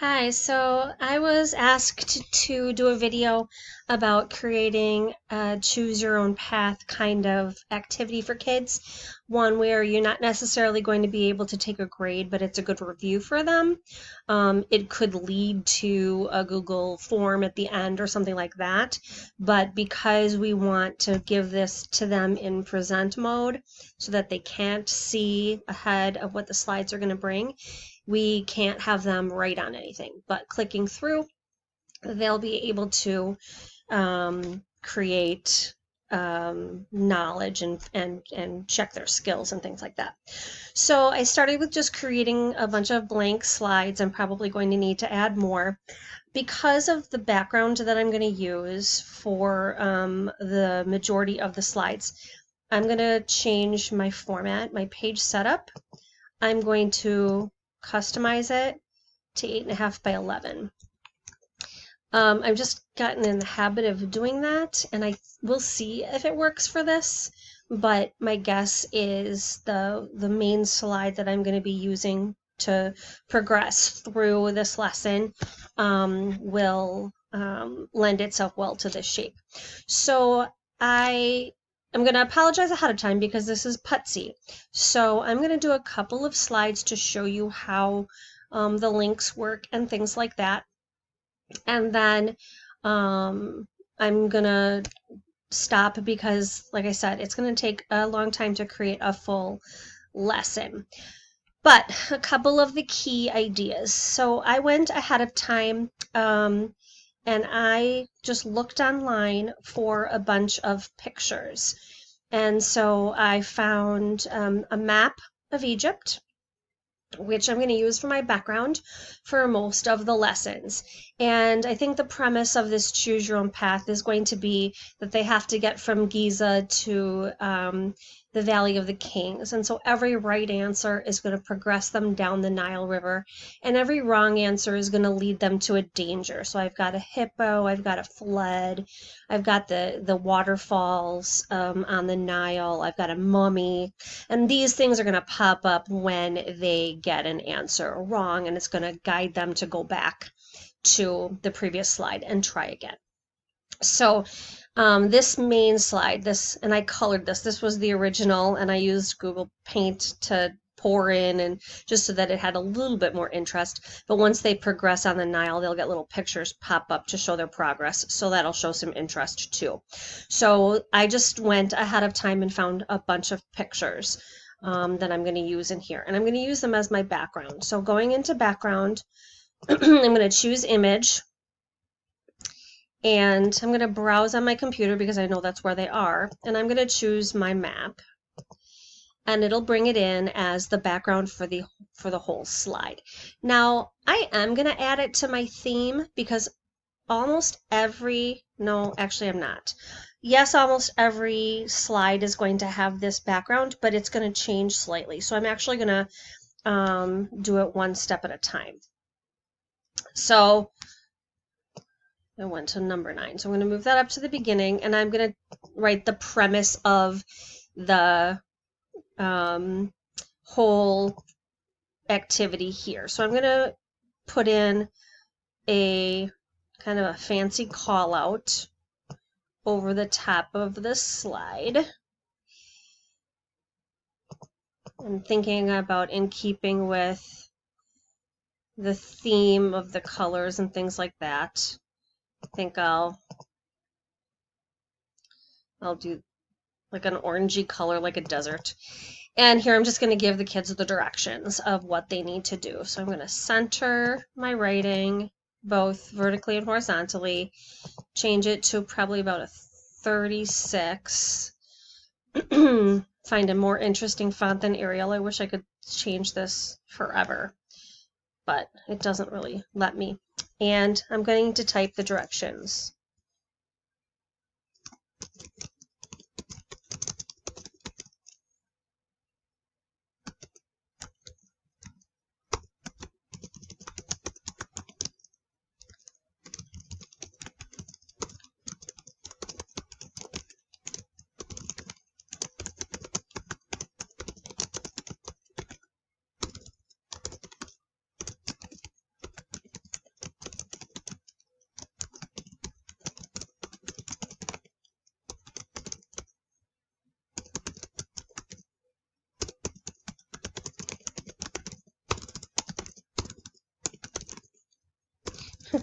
Hi, so I was asked to do a video about creating a choose your own path kind of activity for kids. One where you're not necessarily going to be able to take a grade, but it's a good review for them. It could lead to a Google form at the end or something like that. But because we want to give this to them in present mode so that they can't see ahead of what the slides are going to bring, we can't have them write on anything, but clicking through, they'll be able to create knowledge and check their skills and things like that. So I started with just creating a bunch of blank slides. I'm probably going to need to add more because of the background that I'm going to use for the majority of the slides. I'm going to change my format, my page setup. I'm going to customize it to 8.5 by 11. I've just gotten in the habit of doing that, and I will see if it works for this, but my guess is the main slide that I'm going to be using to progress through this lesson will lend itself well to this shape. So I'm going to apologize ahead of time because this is putsy. So I'm going to do a couple of slides to show you how the links work and things like that. And then I'm going to stop because, like I said, it's going to take a long time to create a full lesson. But a couple of the key ideas. So I went ahead of time and I just looked online for a bunch of pictures. And so I found a map of Egypt, which I'm going to use for my background for most of the lessons. And I think the premise of this choose your own path is going to be that they have to get from Giza to the Valley of the Kings. And so every right answer is going to progress them down the Nile River, and every wrong answer is going to lead them to a danger. So I've got a hippo, I've got a flood, I've got the waterfalls on the Nile, I've got a mummy, and these things are going to pop up when they get an answer wrong, and it's going to guide them to go back to the previous slide and try again. So this main slide, and I colored this was the original, and I used Google Paint to pour in and just so that it had a little bit more interest. But once they progress on the Nile, they'll get little pictures pop up to show their progress. So that'll show some interest too. So I just went ahead of time and found a bunch of pictures that I'm going to use in here. And I'm going to use them as my background. So going into background, I'm going to choose image. And I'm going to browse on my computer because I know that's where they are. And I'm going to choose my map. And it'll bring it in as the background for the whole slide. Now, I am going to add it to my theme because almost every, no, actually I'm not. Yes, almost every slide is going to have this background, but it's going to change slightly. So I'm actually going to do it one step at a time. So I went to number 9. So I'm going to move that up to the beginning, and I'm going to write the premise of the whole activity here. So I'm going to put in a kind of a fancy call out over the top of the slide. I'm thinking about in keeping with the theme of the colors and things like that. I think I'll do like an orangey color, like a desert. And here I'm just going to give the kids the directions of what they need to do. So I'm going to center my writing both vertically and horizontally, change it to probably about a 36. Find a more interesting font than Arial. I wish I could change this forever, but it doesn't really let me. And I'm going to type the directions.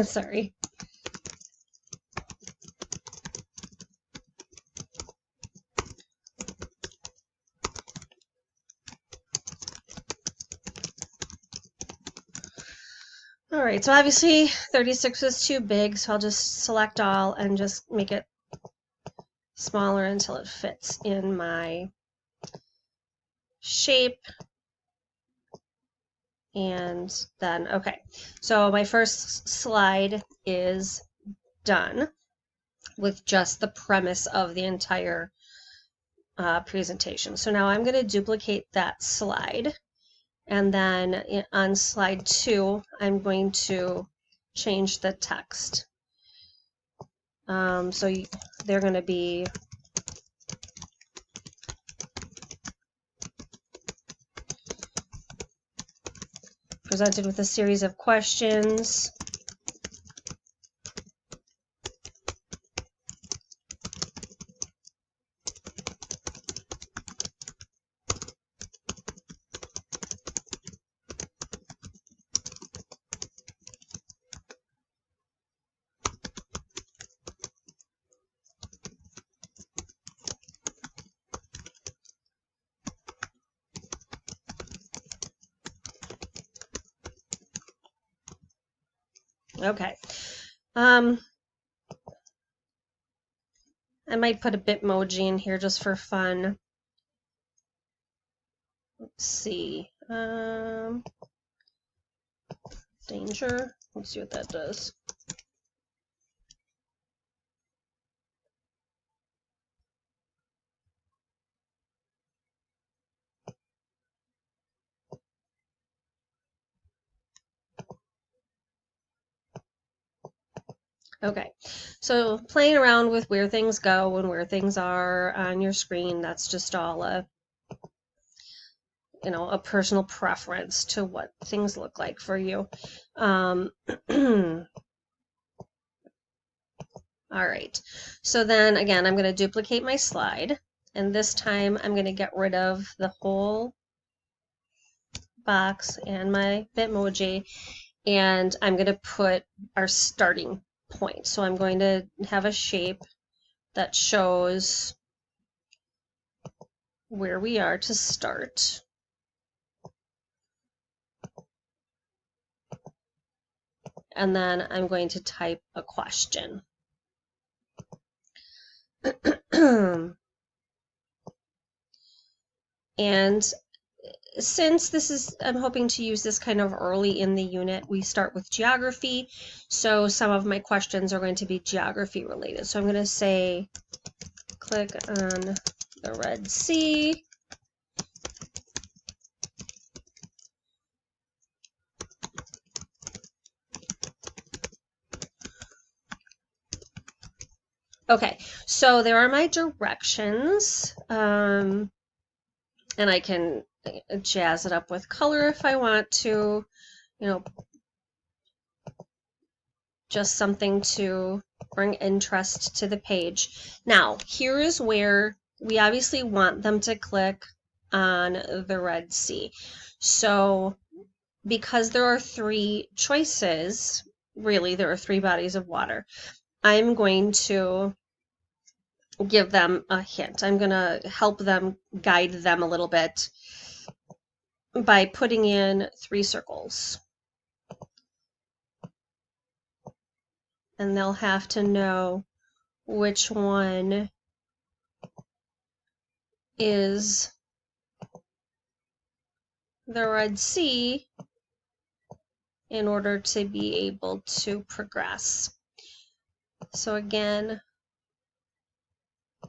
Sorry. All right, so obviously 36 is too big, so I'll just select all and just make it smaller until it fits in my shape. And then, okay, so my first slide is done with just the premise of the entire presentation. So now I'm going to duplicate that slide. And then on slide 2, I'm going to change the text. So they're going to be presented with a series of questions. Okay. I might put a Bitmoji in here just for fun. Let's see. Danger. Let's see what that does. Okay, so playing around with where things go and where things are on your screen, that's just all a personal preference to what things look like for you. All right, so then again, I'm going to duplicate my slide, and this time I'm going to get rid of the whole box and my Bitmoji, and I'm going to put our starting point. So I'm going to have a shape that shows where we are to start. And then I'm going to type a question. And since I'm hoping to use this kind of early in the unit, we start with geography. So some of my questions are going to be geography related. So I'm going to say, click on the Red Sea. Okay, so there are my directions, and I can jazz it up with color if I want to, just something to bring interest to the page. Now, here is where we obviously want them to click on the Red Sea. So because there are 3 choices, really, there are 3 bodies of water, I'm going to give them a hint. I'm going to help them, guide them a little bit by putting in 3 circles. And they'll have to know which one is the Red Sea in order to be able to progress. So again,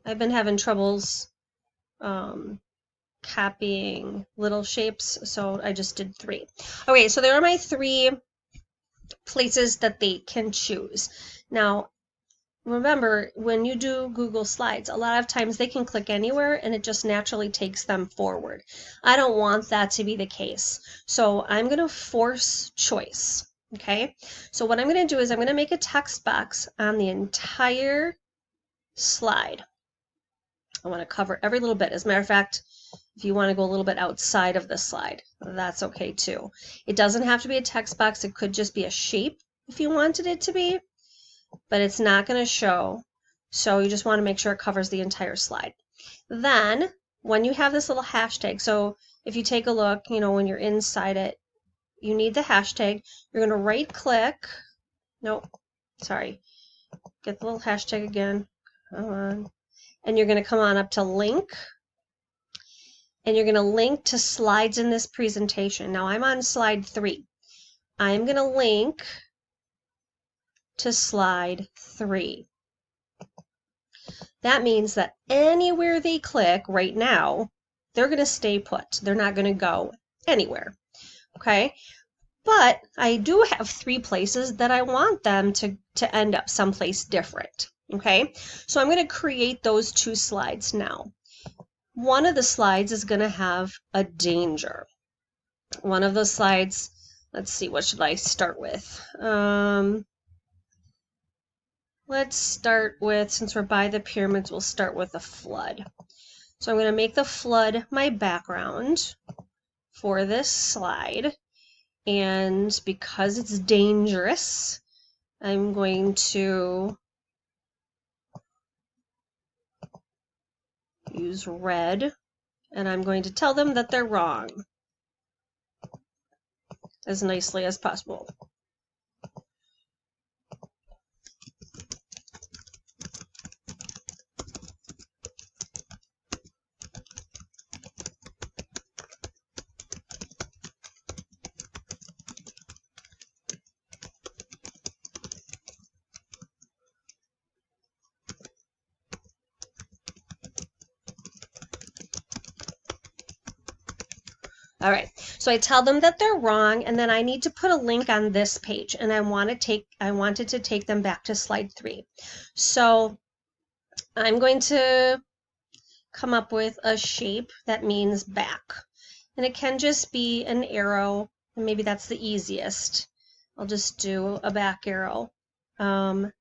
I've been having troubles copying little shapes, so I just did 3. Okay, so there are my 3 places that they can choose. Now, remember, when you do Google Slides, a lot of times they can click anywhere and it just naturally takes them forward. I don't want that to be the case. So I'm going to force choice. Okay, so what I'm going to do is I'm going to make a text box on the entire slide. I want to cover every little bit. As a matter of fact, if you want to go a little bit outside of the slide, that's okay too. It doesn't have to be a text box. It could just be a shape if you wanted it to be, but it's not going to show. So you just want to make sure it covers the entire slide. Then when you have this little hashtag, so if you take a look, you know, when you're inside it, you need the hashtag. You're going to right click. Nope, sorry. Get the little hashtag again. Come on. And you're going to come on up to link. And you're going to link to slides in this presentation. Now I'm on slide 3. I'm going to link to slide 3. That means that anywhere they click right now, they're going to stay put. They're not going to go anywhere. Okay? But I do have 3 places that I want them to end up someplace different. Okay? So I'm going to create those 2 slides now. One of the slides is going to have a danger. One of those slides, let's see, what should I start with? Let's start with, since we're by the pyramids, we'll start with a flood. So I'm going to make the flood my background for this slide. And because it's dangerous, I'm going to use red, and I'm going to tell them that they're wrong as nicely as possible. All right, so I tell them that they're wrong, and then I need to put a link on this page, and I wanted to take them back to slide 3. So I'm going to come up with a shape that means back, and it can just be an arrow, and maybe that's the easiest. I'll just do a back arrow. On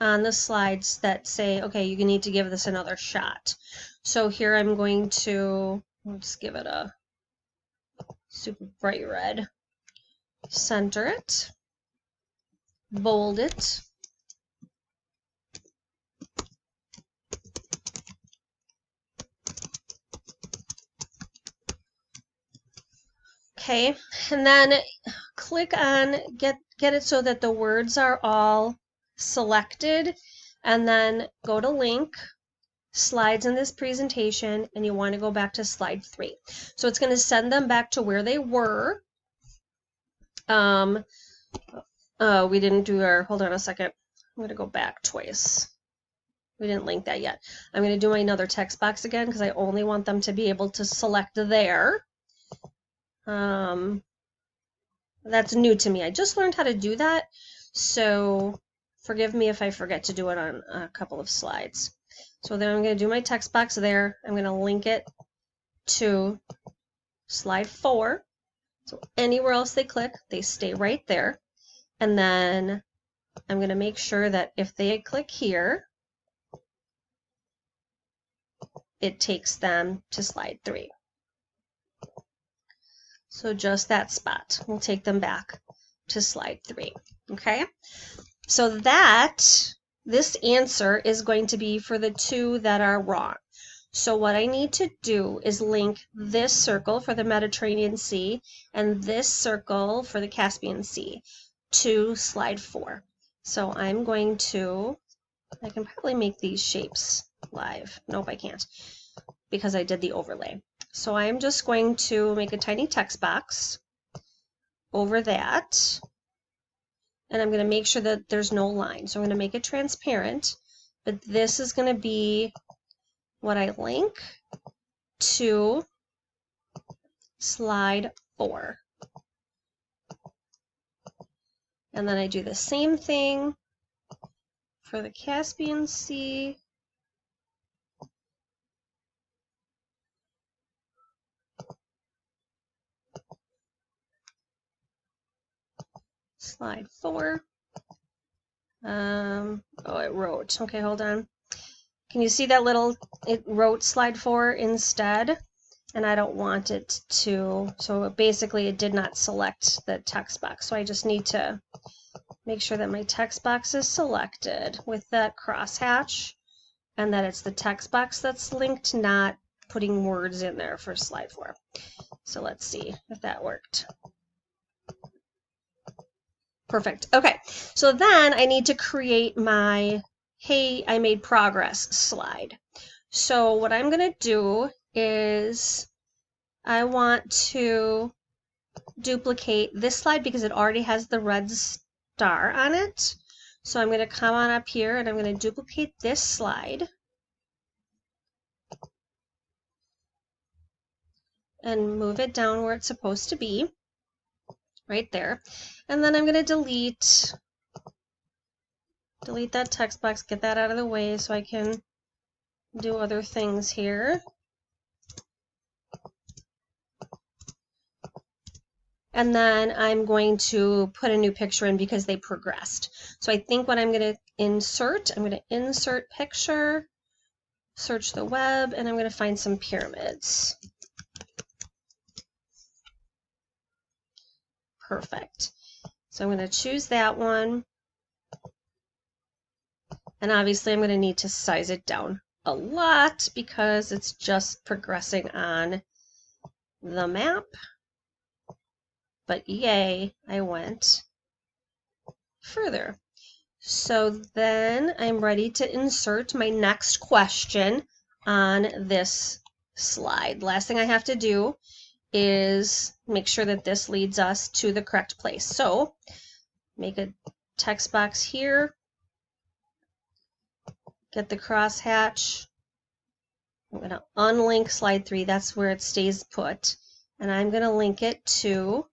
the slides that say, okay, you need to give this another shot. So here I'm going to, let's give it a super bright red. Center it. Bold it. Okay, and then click on, get it so that the words are all selected, and then go to link, slides in this presentation, and you want to go back to slide 3. So it's going to send them back to where they were. We didn't do our, hold on a second. I'm going to go back twice. We didn't link that yet. I'm going to do my another text box again because I only want them to be able to select there. That's new to me. I just learned how to do that. So forgive me if I forget to do it on a couple of slides. So then I'm going to do my text box there. I'm going to link it to slide 4. So anywhere else they click, they stay right there. And then I'm going to make sure that if they click here, it takes them to slide 3. So just that spot will take them back to slide 3. Okay? So this answer is going to be for the 2 that are wrong. So what I need to do is link this circle for the Mediterranean Sea and this circle for the Caspian Sea to slide 4. So I'm going to, I can probably make these shapes live. Nope, I can't, because I did the overlay. So I'm just going to make a tiny text box over that. And I'm going to make sure that there's no line. So I'm going to make it transparent. But this is going to be what I link to slide 4. And then I do the same thing for the Caspian Sea. Slide 4. Oh, it wrote. Okay, hold on. Can you see that little, it wrote slide 4 instead? and I don't want it to, so basically it did not select the text box. So I just need to make sure that my text box is selected with that crosshatch and that it's the text box that's linked, not putting words in there for slide 4. So let's see if that worked. Perfect. Okay, so then I need to create my "Hey, I made progress" slide. So what I'm going to do is I want to duplicate this slide because it already has the red star on it. So I'm going to come on up here and I'm going to duplicate this slide and move it down where it's supposed to be, right there. And then I'm going to delete that text box, get that out of the way so I can do other things here. And then I'm going to put a new picture in because they progressed. So I think what I'm going to insert, I'm going to insert picture, search the web, and I'm going to find some pyramids. Perfect. So I'm going to choose that one. And obviously I'm going to need to size it down a lot because it's just progressing on the map. But yay, I went further. So then I'm ready to insert my next question on this slide. Last thing I have to do is make sure that this leads us to the correct place. So make a text box here, get the crosshatch. I'm going to unlink slide 3. That's where it stays put. And I'm going to link it to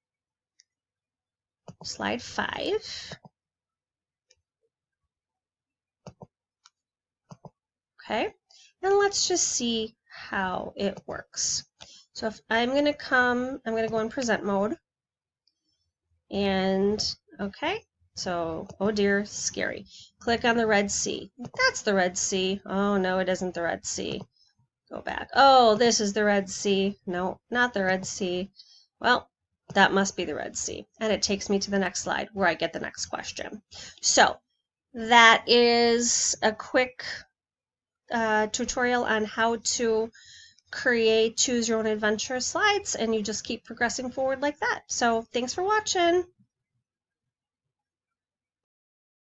slide 5. Okay, and let's just see how it works. So if I'm going to go in present mode. And okay, so, oh dear, scary. Click on the Red Sea. That's the Red Sea. Oh no, it isn't the Red Sea. Go back. Oh, this is the Red Sea. No, not the Red Sea. Well, that must be the Red Sea. And it takes me to the next slide where I get the next question. So that is a quick tutorial on how to create choose your own adventure slides, and you just keep progressing forward like that. So thanks for watching.